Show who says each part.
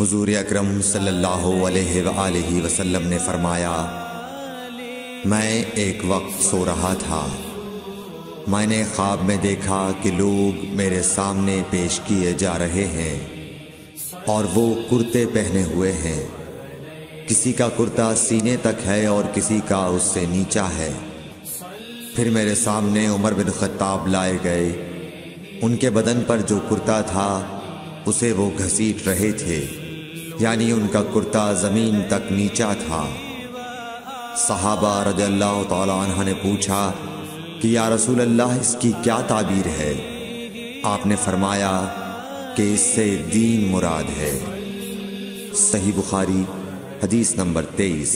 Speaker 1: حضور اکرم صلی اللہ علیہ وآلہ وسلم نے فرمایا، میں ایک وقت سو رہا تھا، میں نے خواب میں دیکھا کہ لوگ میرے سامنے پیش کیے جا رہے ہیں اور وہ کرتے پہنے ہوئے ہیں، کسی کا کرتا سینے تک ہے اور کسی کا اس سے نیچا ہے۔ پھر میرے سامنے عمر بن خطاب لائے گئے، ان کے بدن پر جو کرتا تھا اسے وہ گھسیٹ رہے تھے، یعنی ان کا کرتا زمین تک نیچا تھا۔ صحابہ رضی اللہ تعالی عنہ نے پوچھا کہ یا رسول اللہ اس کی کیا تعبیر ہے؟ آپ نے فرمایا کہ اس سے دین مراد ہے۔ صحیح بخاری حدیث نمبر 23۔